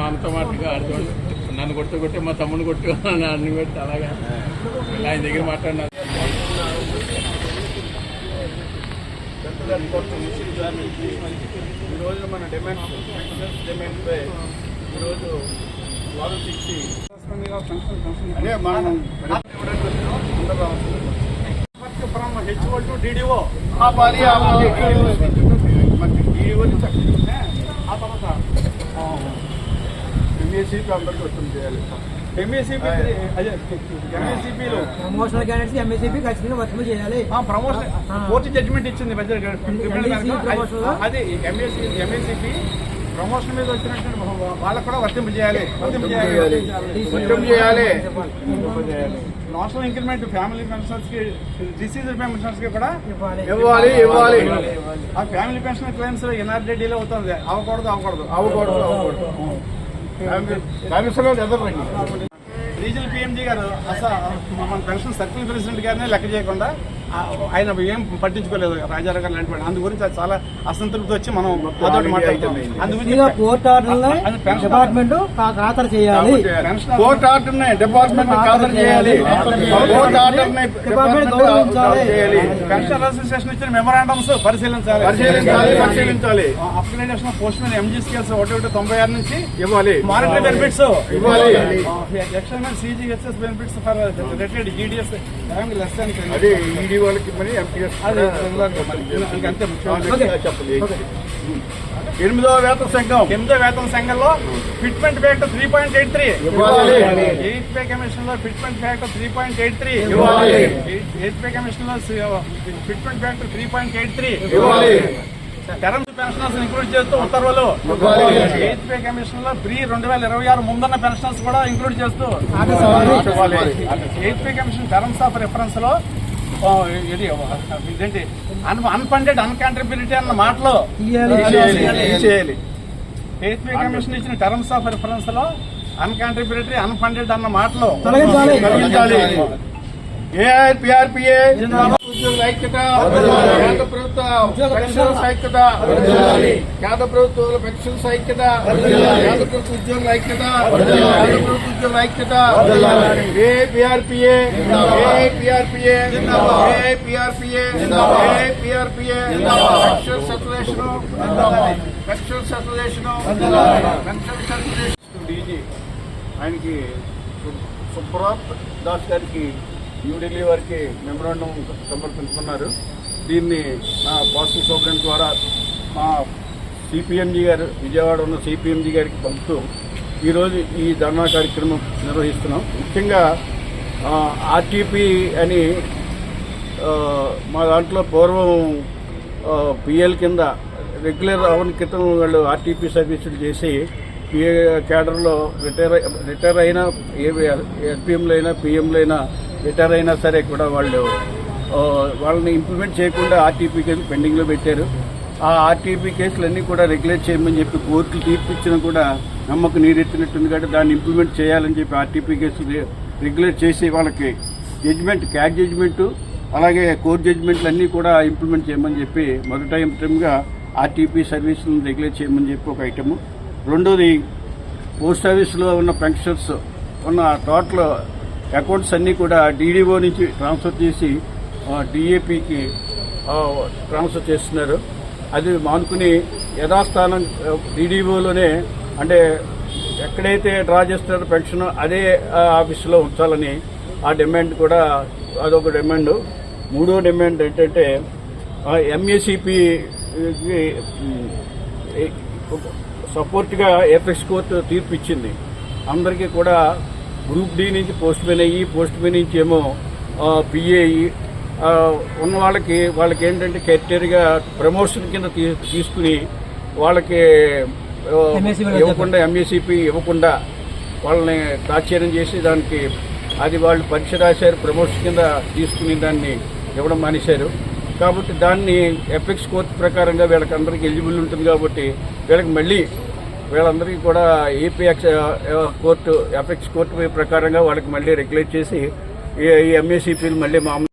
మనతో మాటగా నన్ను కొట్టి మా తమ్ముని కొట్టు అన్ని పెట్టి అలాగా ఆయన దగ్గర మాట్లాడినా ఈరోజు మన డిమాండ్పై ఈరోజు వారం 60 అదే మనం ఫ్రమ్ హెచ్ఓ టు డిడిఓ ఆపాలి ఆ తర్వాత ఎంఏసీపీ అందరికీ వస్తుంది చేయాలి. ఎంఏసీపీలో ప్రమోషనల్ క్యాండిడేట్స్ ఎంఏసీపీ ఖచ్చితంగా వర్తింప చేయాలి. ప్రమోషన్ కోర్టు జడ్జిమెంట్ ఇచ్చింది అది ఎంఏసీపీ ప్రమోషన్ మీద వచ్చినట్టు వాళ్ళకు కూడా వర్తింపు చేయాలి. నేషనల్ ఇంక్రిమెంట్ ఫ్యామిలీ పెన్షన్స్ కి డిసీజ్ పెన్షన్స్ కి కూడా ఇవ్వాలి. ఆ ఫ్యామిలీ పెన్షన్ క్లెయిమ్స్ ఎన్ఆర్డీలో అవుతుంది. అవ్వకూడదు. రీజనల్ పిఎంజీ గారు అసలు మన పెన్షన్ సర్కిల్ ప్రెసిడెంట్ గారినే లెక్క చేయకుండా ఆయన ఏం పట్టించుకోలేదు రాజారావు గారు లాంటి. అందు గురించి చాలా అసంతృప్తి వచ్చి మనం అదొకటి మాట్లాడుతాం. కోర్టు ఆర్డర్ని డిపార్ట్మెంట్ ఖాతరు చేయాలి. కోర్టు ఆర్డర్ని డిపార్ట్మెంట్ ఖాతరు చేయాలి. పెన్షన్ అసోసియేషన్ ఇచ్చిన మెమరాండమ్స్ పరిశీలించాలి. Upgradation postman MG scales 196 నుంచి ఇవ్వాలి. మానిటరీ బెనిఫిట్స్ ఇవ్వాలి. External CGHS benefits for retired GDS less than వాళ్ళకి మరి ఎంపీఎస్ అంతే చెప్పండి. 8వ వేతన సంఘంలో fitment factor 3.83 8th pay commission లో fitment factor 3.83 8th pay commission లో fitment factor 3.83 terms pensioners include చేస్తూ ఉత్తర్వులు 8th పే కమిషన్ లో ప్రీ 2026 ముందున్న పెన్షనర్స్ కూడా ఇంక్లూడ్ చేస్తూ 8th pay commission terms of reference లో ఇదేంటి అన్ఫండెడ్ అన్కాంట్రిబ్యూటరీ అన్న మాటలో చేయాలి. 8th పే కమిషన్ ఇచ్చిన టర్మ్స్ ఆఫ్ రిఫరెన్స్ లో అన్కాంట్రిబ్యూటరీ అన్ఫండెడ్ అన్న మాటలో తొలగించాలి. ఏఐపిఆర్పిఏ ఉద్యోగుల ఐక్యత, కేంద్ర ప్రభుత్వ పెన్షన్స్ ఐక్యత, కేంద్ర ప్రభుత్వ పెన్షన్స్ ఐక్యత, కేంద్ర ప్రభుత్వ ఉద్యోగుల ఐక్యత, కేంద్ర ప్రభుత్వ ఉద్యోగుల ఐక్యత. ఏఐపిఆర్పిఏ పెన్షన్ సర్క్యులేషన్ డీజీ ఆయనకి సుబ్రాత్ దాస్ గారికి న్యూఢిల్లీ వారికి మెమరాండం సమర్పించుకున్నారు. దీన్ని పోస్టల్ సూపరింటెండెంట్ ద్వారా మా సిపిఎంజీ గారు విజయవాడ ఉన్న సిపిఎంజీ గారికి పంపుతూ ఈరోజు ఈ ధర్నా కార్యక్రమం నిర్వహిస్తున్నాం. ముఖ్యంగా ఆర్టీపీ అని మా దాంట్లో పూర్వం పిఎల్ కింద రెగ్యులర్ అవని క్రితం వాళ్ళు ఆర్టీపీ సర్వీసులు చేసి పిఏ క్యాడర్లో రిటైర్ అయినా ఎస్పీఎంలో అయినా పిఎంలో అయినా రిటైర్ అయినా సరే కూడా వాళ్ళని ఇంప్లిమెంట్ చేయకుండా ఆర్టీపీ కేసులు పెండింగ్లో పెట్టారు. ఆ ఆర్టీపీ కేసులన్నీ కూడా రెగ్యులేట్ చేయమని చెప్పి కోర్టులు తీర్పిచ్చినా కూడా నమ్మకం నీరెత్తినట్టుంది. కాబట్టి దాన్ని ఇంప్లిమెంట్ చేయాలని చెప్పి ఆర్టీపీ కేసులు రెగ్యులేట్ చేసి వాళ్ళకి జడ్జిమెంట్ క్యాట్ జడ్జిమెంటు అలాగే కోర్టు జడ్జిమెంట్లు అన్నీ కూడా ఇంప్లిమెంట్ చేయమని చెప్పి మొదటి ఐటమ్గా ఆర్టీపీ సర్వీసులను రెగ్యులేట్ చేయమని చెప్పి ఒక ఐటము. రెండోది పోస్ట్ ఆఫీసులో ఉన్న పెన్షనర్స్ ఉన్న టోటల్ అకౌంట్స్ అన్నీ కూడా డీడీఓ నుంచి ట్రాన్స్ఫర్ చేసి డిఏపీకి ట్రాన్స్ఫర్ చేస్తున్నారు. అది మానుకుని యథాస్థానం డీడీఓలోనే అంటే ఎక్కడైతే డ్రా చేస్తున్నారో పెన్షన్ అదే ఆఫీసులో ఉంచాలని ఆ డిమాండ్ కూడా అదొక డిమాండ్. మూడో డిమాండ్ ఏంటంటే ఎంఏసీపీ సపోర్ట్గా ఏపెక్స్ కోర్టు తీర్పు ఇచ్చింది. అందరికీ కూడా గ్రూప్ డి నుంచి పోస్ట్ మ్యాన్ అయ్యి పోస్ట్ మ్యాన్ నుంచి ఏమో పిఏ అయ్యి ఉన్న వాళ్ళకి ఏంటంటే క్రైటీరియా ప్రమోషన్ కింద తీసుకుని వాళ్ళకి ఇవ్వకుండా ఎంఏసీపీ ఇవ్వకుండా వాళ్ళని తాత్సర్యం చేసి దానికి అది వాళ్ళు పరీక్ష రాశారు ప్రమోషన్ కింద తీసుకుని దాన్ని ఇవ్వడం మానేశారు. కాబట్టి దాన్ని ఎపెక్స్ కోర్టు ప్రకారంగా వీళ్ళకి అందరికీ ఎలిజిబుల్ ఉంటుంది. కాబట్టి వీళ్ళకి మళ్ళీ వీళ్ళందరికీ కూడా ఏపీఎక్స్ కోర్టు ఎపెక్స్ కోర్టు ప్రకారంగా వాళ్ళకి మళ్ళీ రెగ్యులేట్ చేసి ఈ ఎంఏసీపీలు మళ్ళీ మామూలు